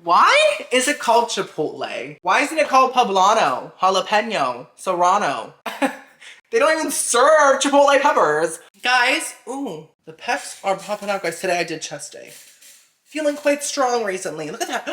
Why is it called Chipotle? Why isn't it called Poblano, Jalapeno, Serrano? They don't even serve Chipotle peppers. Guys, ooh, the pecs are popping out. Guys, today I did chest day. Feeling quite strong recently. Look at that.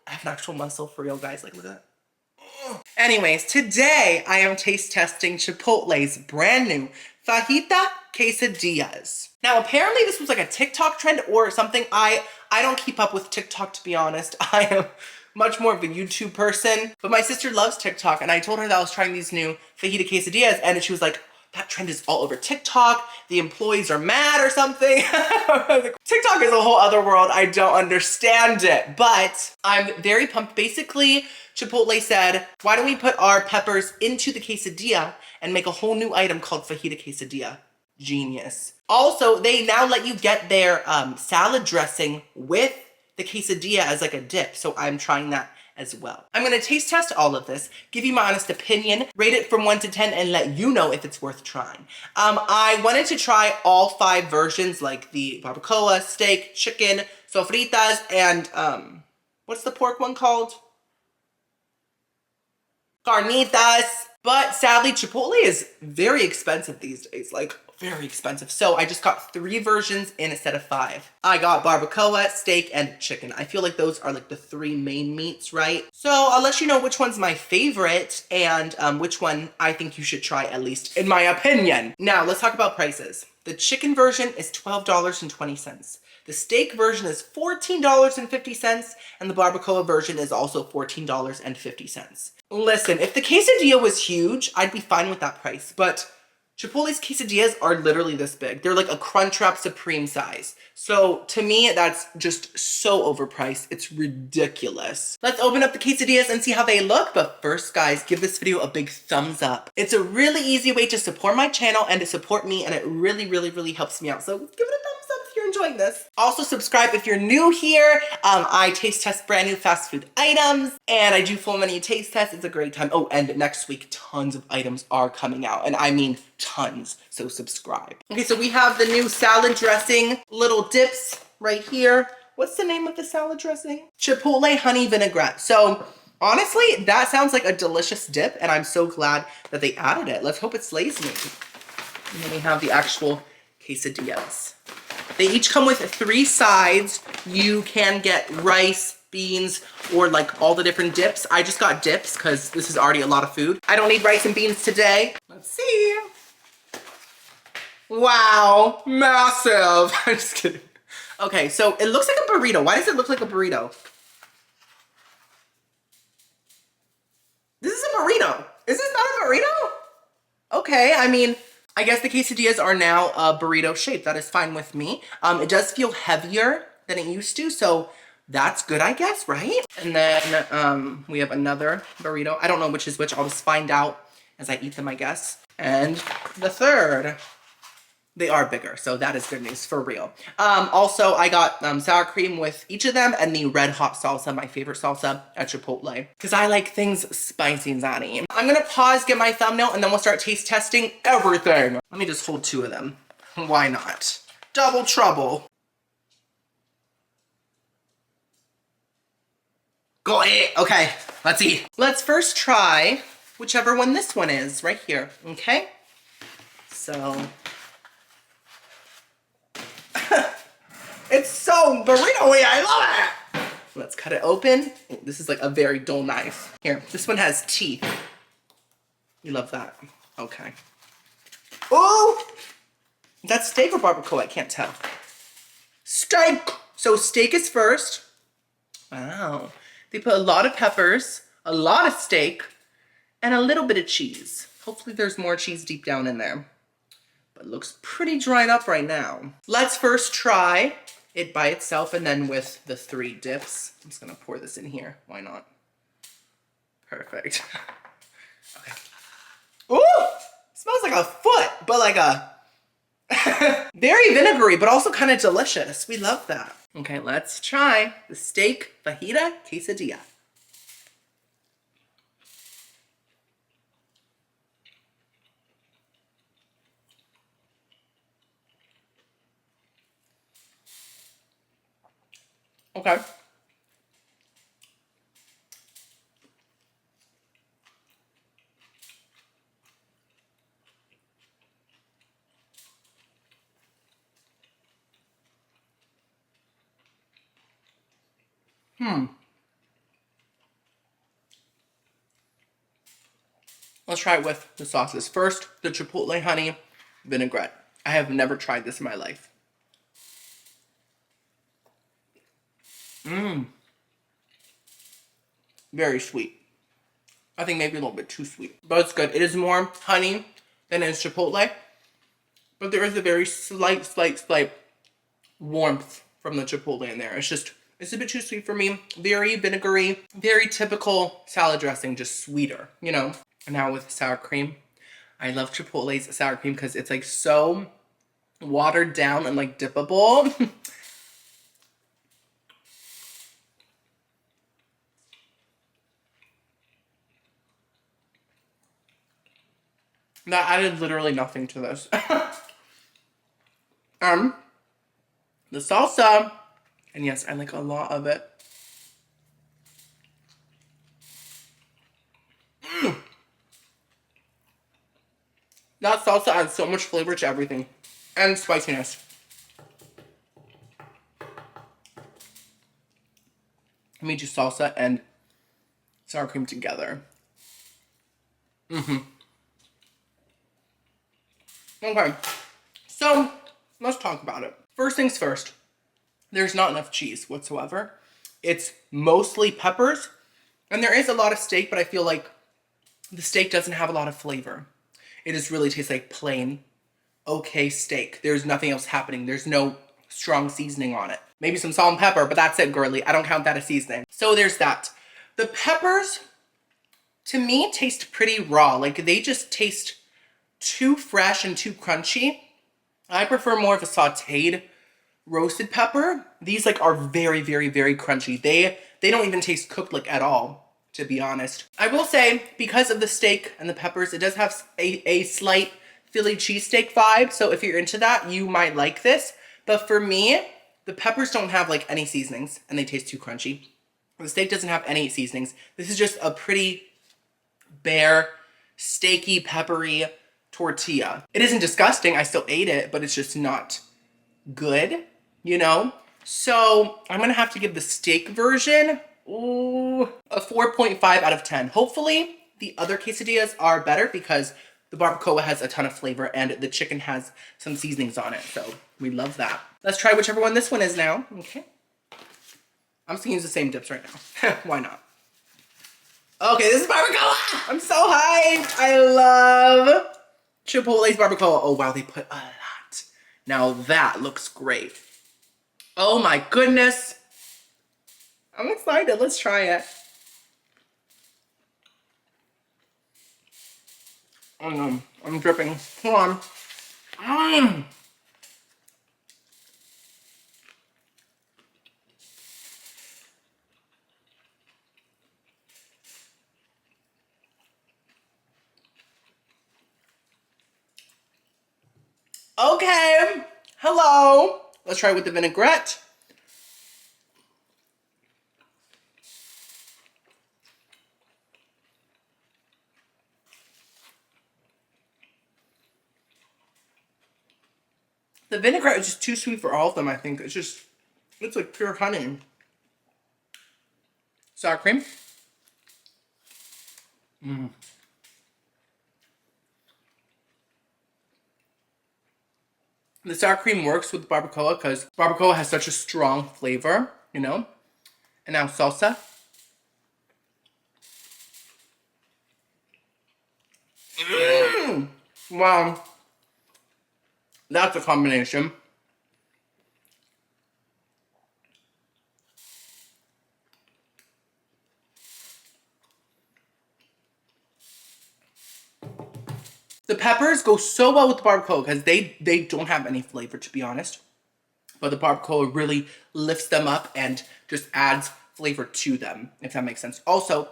I have an actual muscle for real, guys. Like, look at that. Anyways, today I am taste testing Chipotle's brand new Fajita Quesadillas. Now, apparently this was like a TikTok trend or something. I don't keep up with TikTok, to be honest. I am much more of a YouTube person, but my sister loves TikTok, and I told her that I was trying these new Fajita Quesadillas, and she was like, that trend is all over TikTok. The employees are mad or something. TikTok is a whole other world. I don't understand it, but I'm very pumped. Basically, Chipotle said, why don't we put our peppers into the quesadilla and make a whole new item called Fajita Quesadilla? Genius. Also, they now let you get their salad dressing with the quesadilla as like a dip. So I'm trying that as well. I'm gonna taste test all of this, give you my honest opinion, rate it from 1 to 10, and let you know if it's worth trying. I wanted to try all 5 versions, like the barbacoa, steak, chicken, sofritas, and what's the pork one called? Carnitas. But sadly, Chipotle is very expensive these days, like very expensive. So I just got 3 versions in instead of 5. I got barbacoa, steak, and chicken. I feel like those are like the 3 main meats, right? So I'll let you know which one's my favorite and which one I think you should try, at least in my opinion. Now let's talk about prices. The chicken version is $12.20. The steak version is $14.50, and the barbacoa version is also $14.50. Listen, if the quesadilla was huge, I'd be fine with that price, but Chipotle's quesadillas are literally this big. They're like a Crunchwrap Supreme size. So to me, that's just so overpriced. It's ridiculous. Let's open up the quesadillas and see how they look. But first, guys, give this video a big thumbs up. It's a really easy way to support my channel and to support me, and it really, really, really helps me out. So give it a thumbs up if you're enjoying this. Also subscribe if you're new here. I taste test brand new fast food items, and I do full menu taste tests. It's a great time. Oh, and next week, tons of items are coming out, and I mean tons, so subscribe. Okay, so we have the new salad dressing, little dips right here. What's the name of the salad dressing? Chipotle honey vinaigrette. So honestly, that sounds like a delicious dip, and I'm so glad that they added it. Let's hope it slays me. And then we have the actual quesadillas. They each come with 3 sides. You can get rice, beans, or like all the different dips. I just got dips because this is already a lot of food. I don't need rice and beans today. Let's see. Wow, massive. I'm just kidding. Okay, so it looks like a burrito. Why does it look like a burrito? This is a burrito. Is this not a burrito? Okay, I mean, I guess the quesadillas are now a burrito shape. That is fine with me. It does feel heavier than it used to, so that's good, I guess, right? And then we have another burrito. I don't know which is which. I'll just find out as I eat them, I guess. And the third. They are bigger, so that is good news for real. Also, I got sour cream with each of them and the red hot salsa, my favorite salsa at Chipotle, because I like things spicy and zanny. I'm gonna pause, get my thumbnail, and then we'll start taste testing everything. Let me just hold 2 of them. Why not? Double trouble. Go ahead. Okay, let's eat. Let's first try whichever one this one is, right here, okay? So, it's so burrito-y, I love it! Let's cut it open. Ooh, this is like a very dull knife. Here, this one has teeth. You love that. Okay. Oh! That's steak or barbacoa? I can't tell. Steak! So steak is first. Wow. They put a lot of peppers, a lot of steak, and a little bit of cheese. Hopefully there's more cheese deep down in there. But it looks pretty dried up right now. Let's first try it by itself and then with the 3 dips. I'm just gonna pour this in here. Why not? Perfect. Okay. Ooh! Smells like a foot, but like a very vinegary, but also kind of delicious. We love that. Okay, let's try the steak fajita quesadilla. Okay. Let's try it with the sauces. First, the Chipotle honey vinaigrette. I have never tried this in my life. Very sweet. I think maybe a little bit too sweet, but it's good. It is more honey than it is Chipotle, but there is a very slight warmth from the Chipotle in there. It's a bit too sweet for me. Very vinegary, very typical salad dressing, just sweeter, you know? And now with sour cream. I love Chipotle's sour cream because it's like so watered down and like dippable. That added literally nothing to this. The salsa, and yes, I like a lot of it. That salsa adds so much flavor to everything, and spiciness. Let me do salsa and sour cream together. Okay, so let's talk about it. First things first, there's not enough cheese whatsoever. It's mostly peppers, and there is a lot of steak, but I feel like the steak doesn't have a lot of flavor. It just really tastes like plain, okay steak. There's nothing else happening. There's no strong seasoning on it. Maybe some salt and pepper, but that's it, girly. I don't count that as seasoning. So there's that. The peppers, to me, taste pretty raw. Like, they just taste too fresh and too crunchy. I prefer more of a sauteed roasted pepper. These like are very crunchy. They don't even taste cooked like at all, to be honest. I will say, because of the steak and the peppers, it does have a slight Philly cheesesteak vibe. So if you're into that, you might like this. But for me, the peppers don't have like any seasonings and they taste too crunchy. The steak doesn't have any seasonings. This is just a pretty bare, steaky, peppery tortilla. It isn't disgusting. I still ate it, but it's just not good, you know? So I'm gonna have to give the steak version a 4.5 out of 10. Hopefully the other quesadillas are better because the barbacoa has a ton of flavor and the chicken has some seasonings on it. So we love that. Let's try whichever one this one is now. Okay. I'm just gonna use the same dips right now. Why not? Okay, this is barbacoa. I'm so hyped. I love Chipotle's barbacoa. Oh wow, they put a lot. Now that looks great. Oh my goodness. I'm excited. Let's try it. Oh no, I'm dripping. Hold on. Okay. Hello. Let's try it with the vinaigrette. The vinaigrette is just too sweet for all of them, I think. It's like pure honey. Sour cream. The sour cream works with barbacoa because barbacoa has such a strong flavor, you know? And now salsa. Wow. That's a combination. The peppers go so well with the barbacoa because they don't have any flavor, to be honest. But the barbacoa really lifts them up and just adds flavor to them, if that makes sense. Also,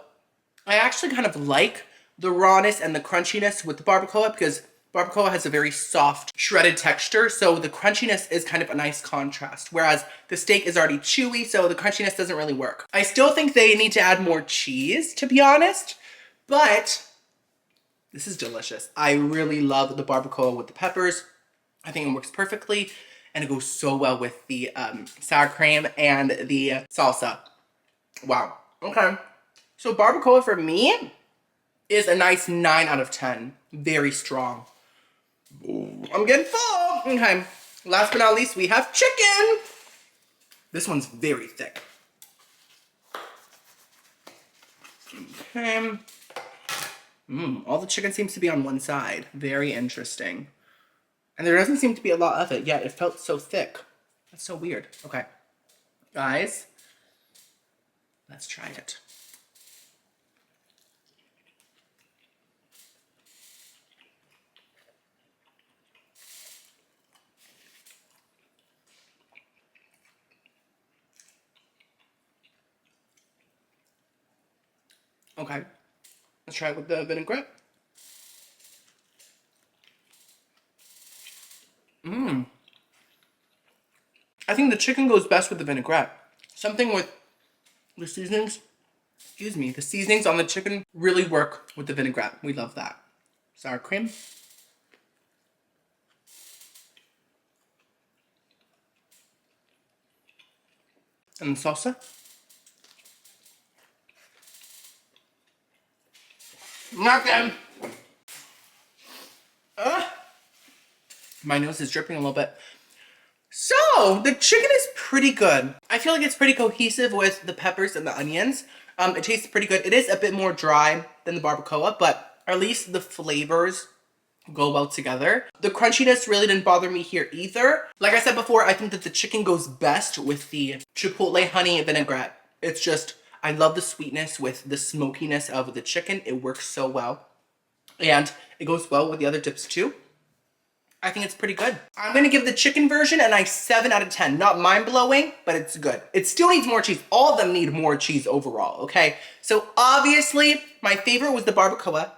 I actually kind of like the rawness and the crunchiness with the barbacoa because barbacoa has a very soft, shredded texture, so the crunchiness is kind of a nice contrast, whereas the steak is already chewy, so the crunchiness doesn't really work. I still think they need to add more cheese, to be honest, but this is delicious. I really love the barbacoa with the peppers. I think it works perfectly, and it goes so well with the sour cream and the salsa. Wow. Okay. So barbacoa for me is a nice 9 out of 10. Very strong. Ooh, I'm getting full. Okay. Last but not least, we have chicken. This one's very thick. Okay. All the chicken seems to be on one side. Very interesting. And there doesn't seem to be a lot of it, yet it felt so thick. That's so weird. Okay. Guys, let's try it. Okay. Let's try it with the vinaigrette. I think the chicken goes best with the vinaigrette. Something with the seasonings, excuse me, the seasonings on the chicken really work with the vinaigrette. We love that. Sour cream. And the salsa. Not them. My nose is dripping a little bit. So, the chicken is pretty good. I feel like it's pretty cohesive with the peppers and the onions. It tastes pretty good. It is a bit more dry than the barbacoa, but at least the flavors go well together. The crunchiness really didn't bother me here either. Like I said before, I think that the chicken goes best with the Chipotle honey vinaigrette. It's just, I love the sweetness with the smokiness of the chicken. It works so well. And it goes well with the other dips too. I think it's pretty good. I'm gonna give the chicken version a nice 7 out of 10. Not mind-blowing, but it's good. It still needs more cheese. All of them need more cheese overall, okay? So obviously, my favorite was the barbacoa.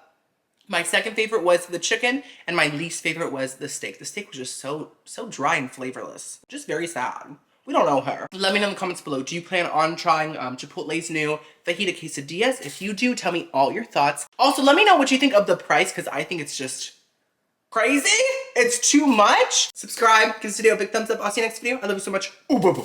My second favorite was the chicken, and my least favorite was the steak. The steak was just so dry and flavorless. Just very sad. We don't know her. Let me know in the comments below. Do you plan on trying Chipotle's new Fajita Quesadillas? If you do, tell me all your thoughts. Also, let me know what you think of the price, because I think it's just crazy. It's too much. Subscribe, give this video a big thumbs up. I'll see you next video. I love you so much. Ooh, boo, boo.